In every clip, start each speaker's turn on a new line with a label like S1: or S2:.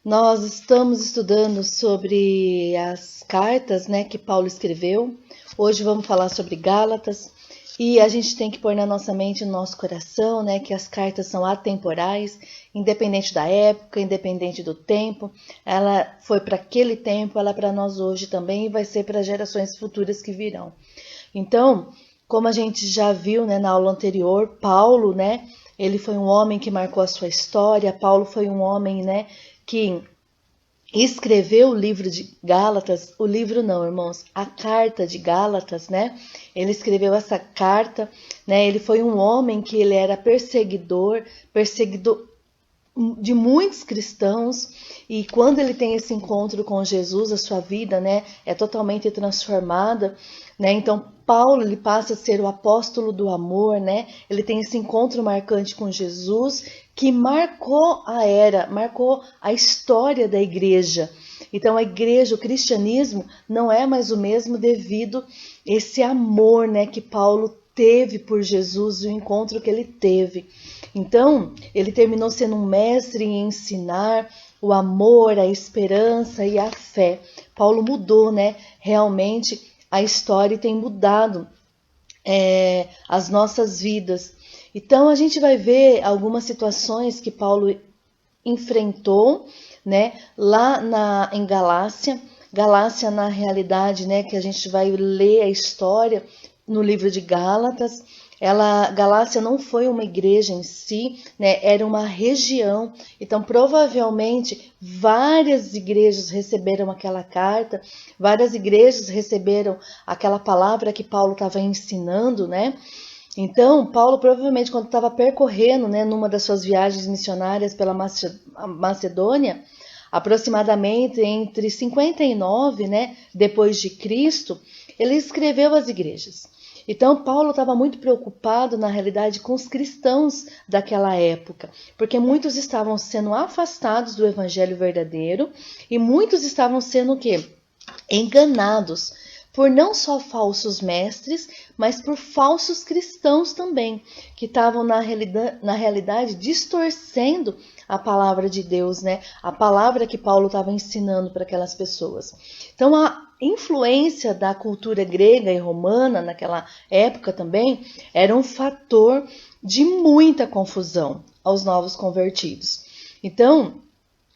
S1: Nós estamos estudando sobre as cartas, né, que Paulo escreveu. Hoje vamos falar sobre Gálatas e a gente tem que pôr na nossa mente, no nosso coração, né, que as cartas são atemporais, independente da época, independente do tempo. Ela foi para aquele tempo, ela é para nós hoje também e vai ser para gerações futuras que virão. Então, como a gente já viu, né, na aula anterior, Paulo, né, ele foi um homem que marcou a sua história. Paulo foi um homem, né, que escreveu o livro de Gálatas, o livro não, irmãos, a carta de Gálatas, né? Ele escreveu essa carta, né? Ele foi um homem que ele era perseguidor de muitos cristãos, e quando ele tem esse encontro com Jesus, a sua vida, né, é totalmente transformada, né? Então Paulo, ele passa a ser o apóstolo do amor, né? Ele tem esse encontro marcante com Jesus que marcou marcou a história da igreja. Então a igreja, o cristianismo não é mais o mesmo devido esse amor, né, que Paulo teve por Jesus, o encontro que ele teve. Então, ele terminou sendo um mestre em ensinar o amor, a esperança e a fé. Paulo mudou, né, realmente a história tem mudado as nossas vidas. Então, a gente vai ver algumas situações que Paulo enfrentou, né, em Galácia. Galácia, na realidade, né, que a gente vai ler a história no livro de Gálatas. Galácia não foi uma igreja em si, né, era uma região. Então, provavelmente, várias igrejas receberam aquela carta, várias igrejas receberam aquela palavra que Paulo estava ensinando, né? Então, Paulo provavelmente, quando estava percorrendo, né, numa das suas viagens missionárias pela Macedônia, aproximadamente entre 59, né, depois de Cristo, ele escreveu às igrejas. Então, Paulo estava muito preocupado, na realidade, com os cristãos daquela época, porque muitos estavam sendo afastados do evangelho verdadeiro e muitos estavam sendo o quê? Enganados por não só falsos mestres, mas por falsos cristãos também, que estavam na realidade distorcendo a palavra de Deus, né? A palavra que Paulo estava ensinando para aquelas pessoas. Então, a influência da cultura grega e romana naquela época também era um fator de muita confusão aos novos convertidos. Então,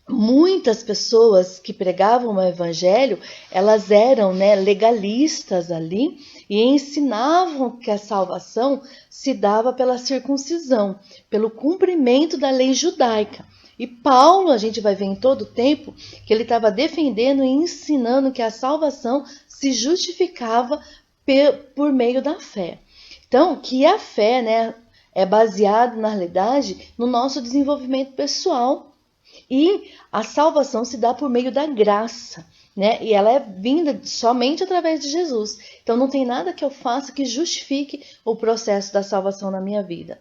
S1: muitas pessoas que pregavam o evangelho, elas eram, né, legalistas ali e ensinavam que a salvação se dava pela circuncisão, pelo cumprimento da lei judaica. E Paulo, a gente vai ver em todo o tempo, que ele estava defendendo e ensinando que a salvação se justificava por meio da fé. Então, que a fé, né, é baseada, na realidade, no nosso desenvolvimento pessoal. E a salvação se dá por meio da graça, né? E ela é vinda somente através de Jesus. Então não tem nada que eu faça que justifique o processo da salvação na minha vida.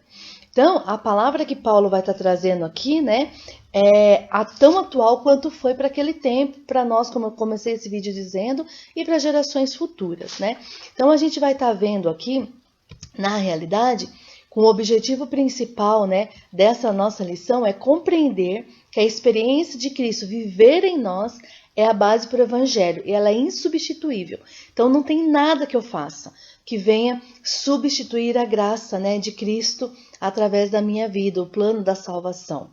S1: Então, a palavra que Paulo vai estar trazendo aqui, né, é tão atual quanto foi para aquele tempo, para nós, como eu comecei esse vídeo dizendo, e para gerações futuras, né? Então, a gente vai estar vendo aqui, na realidade, com o objetivo principal, né, dessa nossa lição é compreender que a experiência de Cristo viver em nós é a base para o Evangelho e ela é insubstituível. Então não tem nada que eu faça que venha substituir a graça, né, de Cristo através da minha vida, o plano da salvação.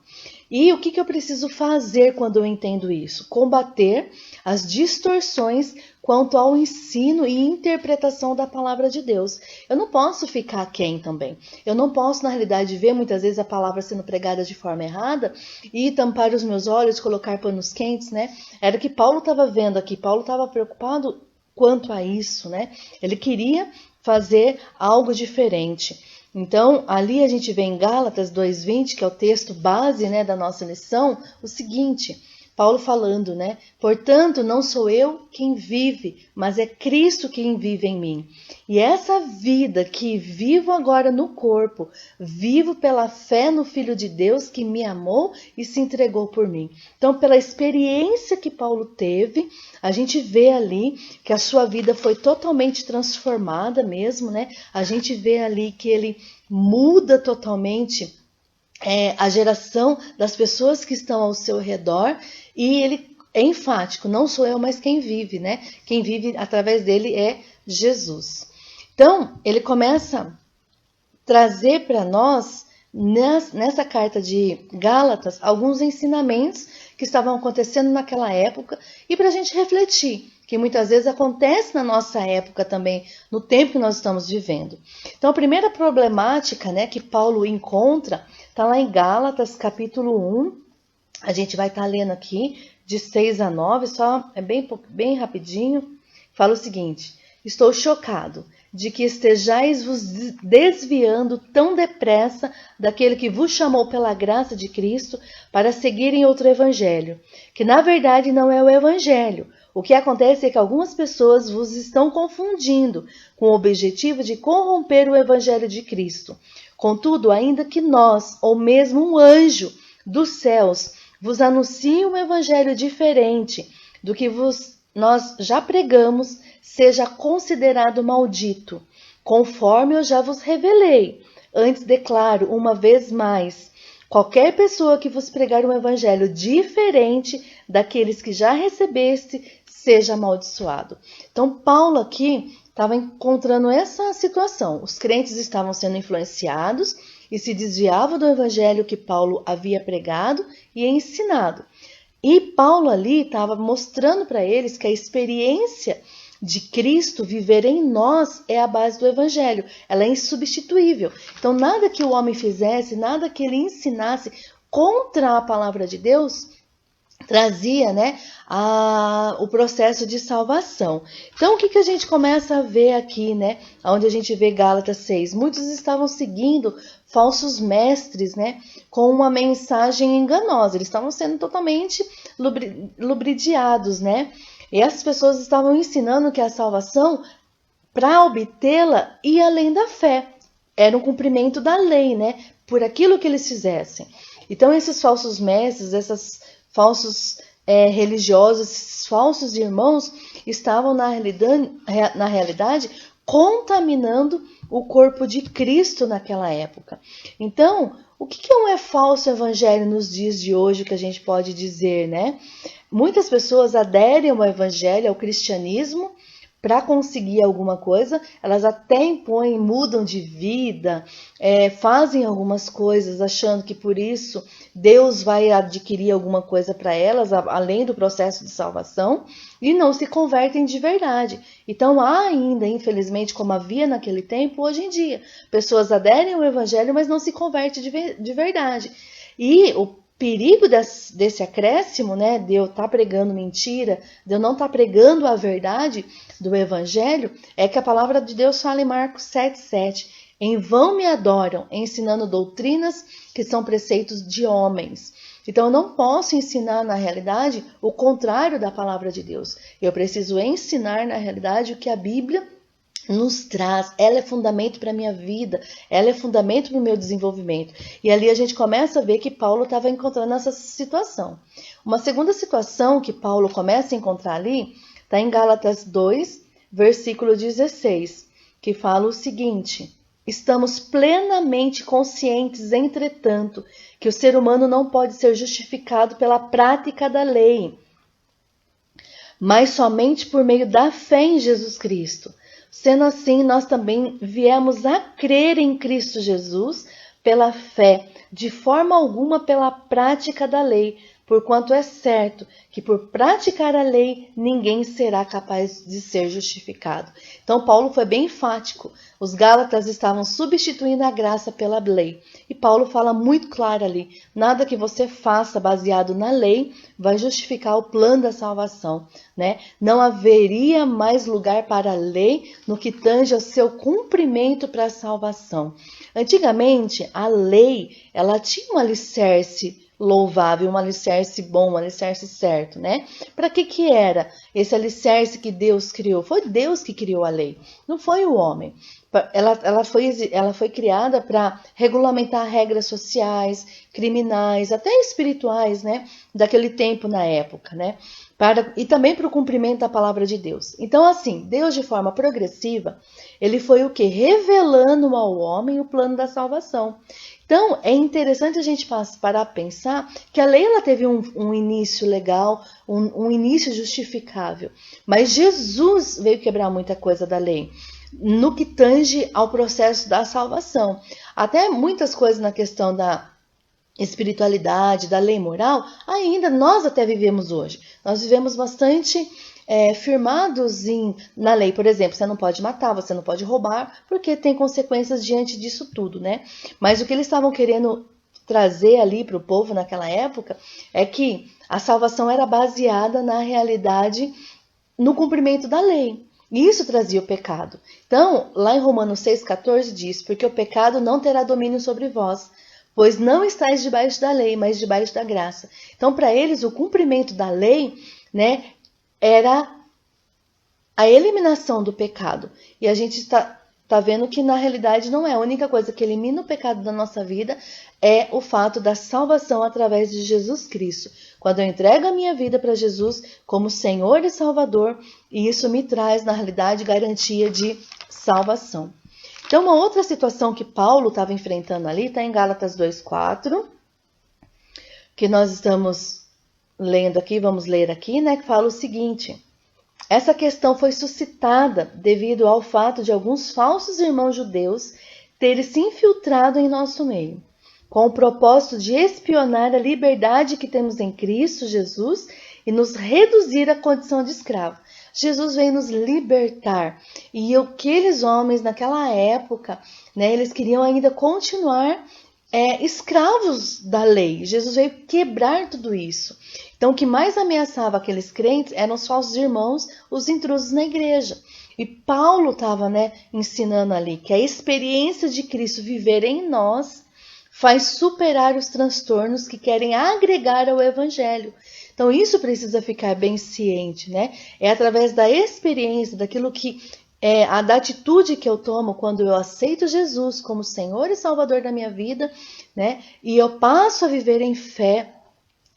S1: E o que eu preciso fazer quando eu entendo isso? Combater as distorções quanto ao ensino e interpretação da palavra de Deus. Eu não posso ficar aquém também. Eu não posso, na realidade, ver muitas vezes a palavra sendo pregada de forma errada e tampar os meus olhos, colocar panos quentes, né? Era o que Paulo estava vendo aqui. Paulo estava preocupado quanto a isso, né? Ele queria fazer algo diferente. Então, ali a gente vê em Gálatas 2:20, que é o texto base, né, da nossa lição, o seguinte: Paulo falando, né? Portanto, não sou eu quem vive, mas é Cristo quem vive em mim. E essa vida que vivo agora no corpo, vivo pela fé no Filho de Deus que me amou e se entregou por mim. Então, pela experiência que Paulo teve, a gente vê ali que a sua vida foi totalmente transformada mesmo, né? A gente vê ali que ele muda totalmente a geração das pessoas que estão ao seu redor, e ele é enfático, não sou eu, mas quem vive, né? Quem vive através dele é Jesus. Então, ele começa a trazer para nós, nessa carta de Gálatas, alguns ensinamentos que estavam acontecendo naquela época e para a gente refletir, que muitas vezes acontece na nossa época também, no tempo que nós estamos vivendo. Então, a primeira problemática, né, que Paulo encontra está lá em Gálatas, capítulo 1. A gente vai estar lendo aqui, de 6 a 9, só é bem rapidinho. Fala o seguinte: estou chocado de que estejais vos desviando tão depressa daquele que vos chamou pela graça de Cristo para seguirem outro evangelho, que na verdade não é o evangelho. O que acontece é que algumas pessoas vos estão confundindo com o objetivo de corromper o evangelho de Cristo. Contudo, ainda que nós, ou mesmo um anjo dos céus, vos anuncie um evangelho diferente do que nós já pregamos, seja considerado maldito, conforme eu já vos revelei. Antes declaro uma vez mais: qualquer pessoa que vos pregar um evangelho diferente daqueles que já recebeste, seja amaldiçoado. Então, Paulo aqui estava encontrando essa situação. Os crentes estavam sendo influenciados e se desviavam do evangelho que Paulo havia pregado e ensinado. E Paulo ali estava mostrando para eles que a experiência de Cristo viver em nós é a base do evangelho. Ela é insubstituível. Então, nada que o homem fizesse, nada que ele ensinasse contra a palavra de Deus trazia, né, o processo de salvação. Então, o que a gente começa a ver aqui, né, onde a gente vê Gálatas 6? Muitos estavam seguindo falsos mestres, né, com uma mensagem enganosa. Eles estavam sendo totalmente lubridiados, né? E essas pessoas estavam ensinando que a salvação, para obtê-la, ia além da fé. Era um cumprimento da lei, né, por aquilo que eles fizessem. Então, esses falsos mestres, esses falsos religiosos, esses falsos irmãos estavam na realidade contaminando o corpo de Cristo naquela época. Então, o que é um falso evangelho nos dias de hoje, que a gente pode dizer, né? Muitas pessoas aderem ao evangelho, ao cristianismo, para conseguir alguma coisa. Elas até impõem, mudam de vida, fazem algumas coisas achando que por isso Deus vai adquirir alguma coisa para elas, além do processo de salvação, e não se convertem de verdade. Então há ainda, infelizmente, como havia naquele tempo, hoje em dia, pessoas aderem ao evangelho, mas não se convertem de verdade. E o perigo desse acréscimo, né, de eu estar pregando mentira, de eu não estar pregando a verdade do evangelho, é que a palavra de Deus fala em Marcos 7,7. Em vão me adoram, ensinando doutrinas que são preceitos de homens. Então, eu não posso ensinar, na realidade, o contrário da palavra de Deus. Eu preciso ensinar, na realidade, o que a Bíblia nos traz. Ela é fundamento para a minha vida, ela é fundamento para o meu desenvolvimento. E ali a gente começa a ver que Paulo estava encontrando essa situação. Uma segunda situação que Paulo começa a encontrar ali está em Gálatas 2, versículo 16, que fala o seguinte: estamos plenamente conscientes, entretanto, que o ser humano não pode ser justificado pela prática da lei, mas somente por meio da fé em Jesus Cristo. Sendo assim, nós também viemos a crer em Cristo Jesus pela fé, de forma alguma pela prática da lei, porquanto é certo que por praticar a lei ninguém será capaz de ser justificado. Então Paulo foi bem enfático. Os Gálatas estavam substituindo a graça pela lei. E Paulo fala muito claro ali: nada que você faça baseado na lei vai justificar o plano da salvação, né? Não haveria mais lugar para a lei no que tange ao seu cumprimento para a salvação. Antigamente, a lei, ela tinha um alicerce louvável, um alicerce bom, um alicerce certo, né? Para que era esse alicerce que Deus criou? Foi Deus que criou a lei, não foi o homem. ela foi criada para regulamentar regras sociais, criminais, até espirituais, né, daquele tempo na época, né, e também para o cumprimento da palavra de Deus. Então, assim, Deus de forma progressiva, ele foi o que? Revelando ao homem o plano da salvação. Então, é interessante a gente parar a pensar que a lei ela teve um início legal, um início justificável, mas Jesus veio quebrar muita coisa da lei no que tange ao processo da salvação. Até muitas coisas na questão da espiritualidade, da lei moral, ainda nós até vivemos hoje. Nós vivemos bastante firmados na lei. Por exemplo, você não pode matar, você não pode roubar, porque tem consequências diante disso tudo, né? Mas o que eles estavam querendo trazer ali para o povo naquela época é que a salvação era baseada na realidade, no cumprimento da lei. E isso trazia o pecado. Então, lá em Romanos 6,14 diz: porque o pecado não terá domínio sobre vós, pois não estáis debaixo da lei, mas debaixo da graça. Então, para eles, o cumprimento da lei, né, era a eliminação do pecado. E a gente está vendo que, na realidade, não é. A única coisa que elimina o pecado da nossa vida é o fato da salvação através de Jesus Cristo. Quando eu entrego a minha vida para Jesus como Senhor e Salvador, e isso me traz, na realidade, garantia de salvação. Então, uma outra situação que Paulo estava enfrentando ali está em Gálatas 2,4, que nós estamos lendo aqui, vamos ler aqui, né, que fala o seguinte: essa questão foi suscitada devido ao fato de alguns falsos irmãos judeus terem se infiltrado em nosso meio, com o propósito de espionar a liberdade que temos em Cristo Jesus e nos reduzir à condição de escravo. Jesus veio nos libertar. E aqueles homens naquela época, né, eles queriam ainda continuar escravos da lei. Jesus veio quebrar tudo isso. Então, o que mais ameaçava aqueles crentes eram os falsos irmãos, os intrusos na igreja. E Paulo estava, né, ensinando ali que a experiência de Cristo viver em nós faz superar os transtornos que querem agregar ao evangelho. Então, isso precisa ficar bem ciente, né? É através da experiência, daquilo que da atitude que eu tomo quando eu aceito Jesus como Senhor e Salvador da minha vida, né? E eu passo a viver em fé,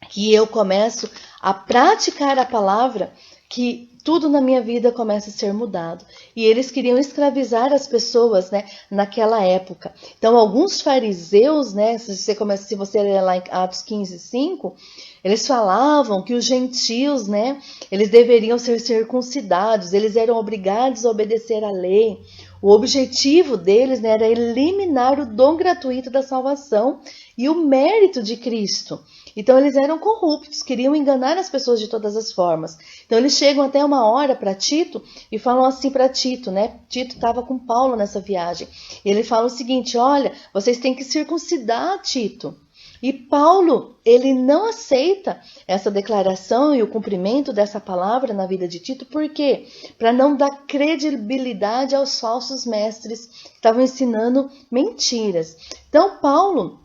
S1: que eu começo a praticar a palavra, que tudo na minha vida começa a ser mudado. E eles queriam escravizar as pessoas, né, naquela época. Então, alguns fariseus, né, se você ler lá em Atos 15:5, eles falavam que os gentios, né, eles deveriam ser circuncidados, eles eram obrigados a obedecer à lei. O objetivo deles, né, era eliminar o dom gratuito da salvação e o mérito de Cristo. Então, eles eram corruptos, queriam enganar as pessoas de todas as formas. Então, eles chegam até uma hora para Tito e falam assim para Tito, né? Tito estava com Paulo nessa viagem. E ele fala o seguinte: olha, vocês têm que circuncidar Tito. E Paulo, ele não aceita essa declaração e o cumprimento dessa palavra na vida de Tito. Por quê? Para não dar credibilidade aos falsos mestres que estavam ensinando mentiras. Então, Paulo,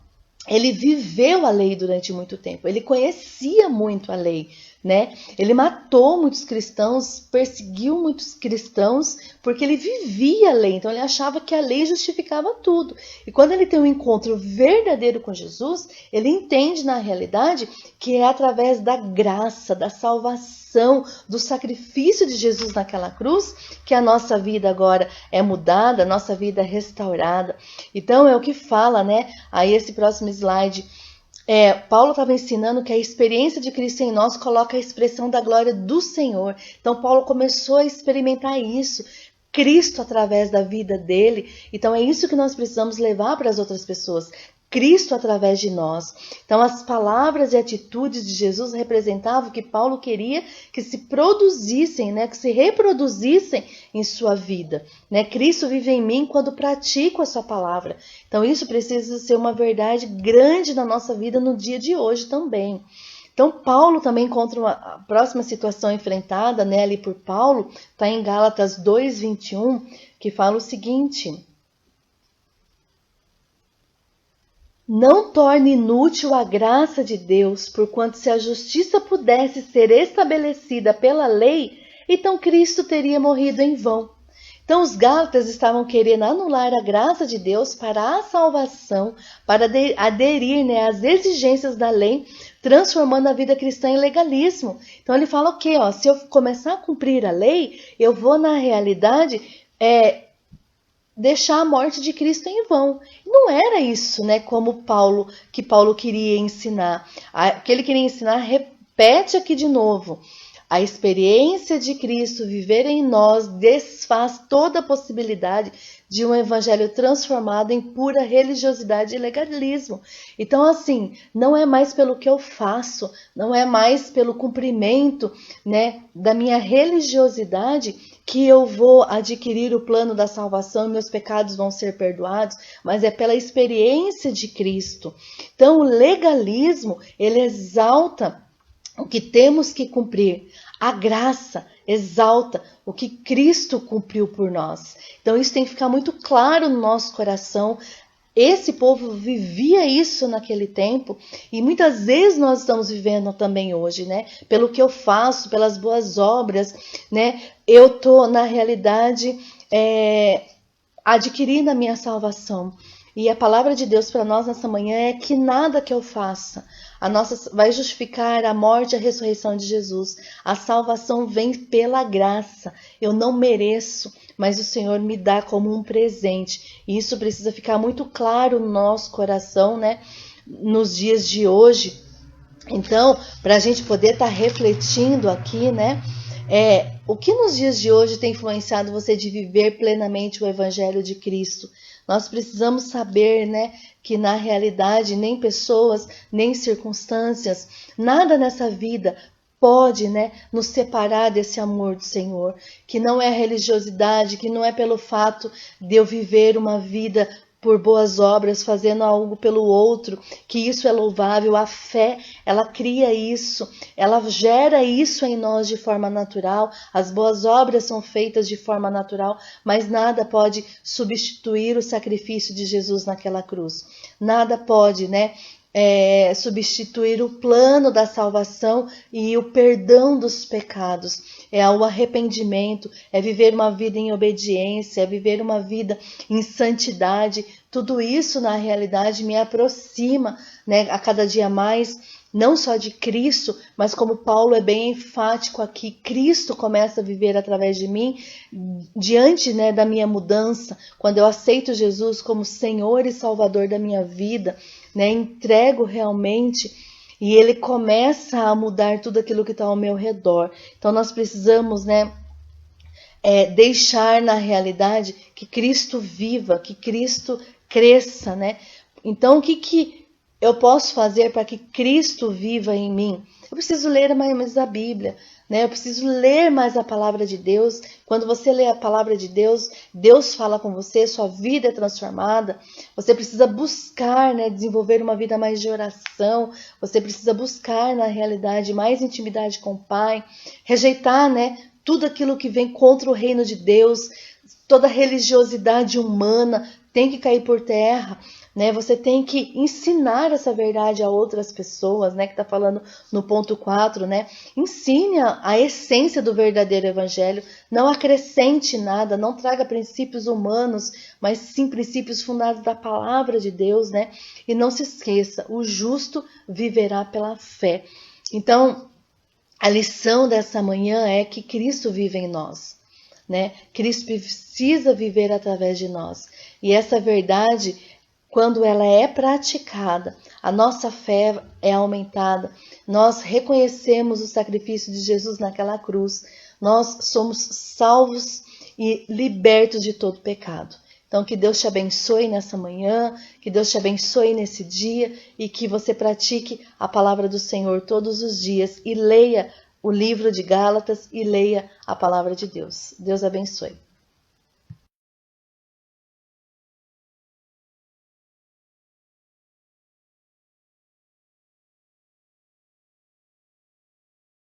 S1: ele viveu a lei durante muito tempo, ele conhecia muito a lei, né? Ele matou muitos cristãos, perseguiu muitos cristãos, porque ele vivia a lei, então ele achava que a lei justificava tudo. E quando ele tem um encontro verdadeiro com Jesus, ele entende na realidade que é através da graça, da salvação, do sacrifício de Jesus naquela cruz, que a nossa vida agora é mudada, a nossa vida é restaurada. Então é o que fala, né? Aí esse próximo slide, Paulo estava ensinando que a experiência de Cristo em nós coloca a expressão da glória do Senhor. Então Paulo começou a experimentar isso, Cristo através da vida dele. Então é isso que nós precisamos levar para as outras pessoas, Cristo através de nós. Então as palavras e atitudes de Jesus representavam o que Paulo queria que se produzissem, né, que se reproduzissem em sua vida, né? Cristo vive em mim quando pratico a sua palavra. Então isso precisa ser uma verdade grande na nossa vida no dia de hoje também. Então Paulo também encontra a próxima situação enfrentada, né, ali por Paulo, está em Gálatas 2:21, que fala o seguinte: não torne inútil a graça de Deus, porquanto se a justiça pudesse ser estabelecida pela lei, então Cristo teria morrido em vão. Então os gálatas estavam querendo anular a graça de Deus para a salvação, para aderir, né, às exigências da lei, transformando a vida cristã em legalismo. Então ele fala o quê? Se eu começar a cumprir a lei, eu vou na realidade deixar a morte de Cristo em vão. Não era isso, né, como Paulo queria ensinar. O que ele queria ensinar, repete aqui de novo. A experiência de Cristo viver em nós desfaz toda a possibilidade de um evangelho transformado em pura religiosidade e legalismo. Então, assim, não é mais pelo que eu faço, não é mais pelo cumprimento, né, da minha religiosidade que eu vou adquirir o plano da salvação e meus pecados vão ser perdoados, mas é pela experiência de Cristo. Então, o legalismo, ele exalta o que temos que cumprir. A graça exalta o que Cristo cumpriu por nós. Então isso tem que ficar muito claro no nosso coração. Esse povo vivia isso naquele tempo e muitas vezes nós estamos vivendo também hoje, né? Pelo que eu faço, pelas boas obras, né? Eu estou, na realidade, adquirindo a minha salvação. E a palavra de Deus para nós nessa manhã é que nada que eu faça vai justificar a morte e a ressurreição de Jesus. A salvação vem pela graça. Eu não mereço, mas o Senhor me dá como um presente. E isso precisa ficar muito claro no nosso coração, né? Nos dias de hoje. Então, para a gente poder estar refletindo aqui, né? O que nos dias de hoje tem influenciado você de viver plenamente o Evangelho de Cristo? Nós precisamos saber, né, que na realidade nem pessoas, nem circunstâncias, nada nessa vida pode, né, nos separar desse amor do Senhor, que não é a religiosidade, que não é pelo fato de eu viver uma vida por boas obras, fazendo algo pelo outro, que isso é louvável. A fé, ela cria isso, ela gera isso em nós de forma natural. As boas obras são feitas de forma natural, mas nada pode substituir o sacrifício de Jesus naquela cruz. Nada pode, né, substituir o plano da salvação e o perdão dos pecados. É o arrependimento, é viver uma vida em obediência, é viver uma vida em santidade. Tudo isso, na realidade, me aproxima, né, a cada dia mais, não só de Cristo, mas como Paulo é bem enfático aqui, Cristo começa a viver através de mim, diante, né, da minha mudança, quando eu aceito Jesus como Senhor e Salvador da minha vida, né, entrego realmente, e Ele começa a mudar tudo aquilo que está ao meu redor. Então nós precisamos, né, deixar na realidade que Cristo viva, que Cristo cresça, né? Então o que eu posso fazer para que Cristo viva em mim? Eu preciso ler mais a Bíblia, né? Eu preciso ler mais a palavra de Deus. Quando você lê a palavra de Deus, Deus fala com você, sua vida é transformada. Você precisa buscar, né, desenvolver uma vida mais de oração. Você precisa buscar, na realidade, mais intimidade com o Pai. Rejeitar, né, tudo aquilo que vem contra o reino de Deus. Toda religiosidade humana tem que cair por terra. Né, você tem que ensinar essa verdade a outras pessoas, né, que está falando no ponto 4, né? Ensine a essência do verdadeiro evangelho, não acrescente nada, não traga princípios humanos, mas sim princípios fundados da palavra de Deus, né? E não se esqueça, o justo viverá pela fé. Então, a lição dessa manhã é que Cristo vive em nós, né? Cristo precisa viver através de nós. E essa verdade, quando ela é praticada, a nossa fé é aumentada, nós reconhecemos o sacrifício de Jesus naquela cruz, nós somos salvos e libertos de todo pecado. Então, que Deus te abençoe nessa manhã, que Deus te abençoe nesse dia e que você pratique a palavra do Senhor todos os dias e leia o livro de Gálatas e leia a palavra de Deus. Deus abençoe.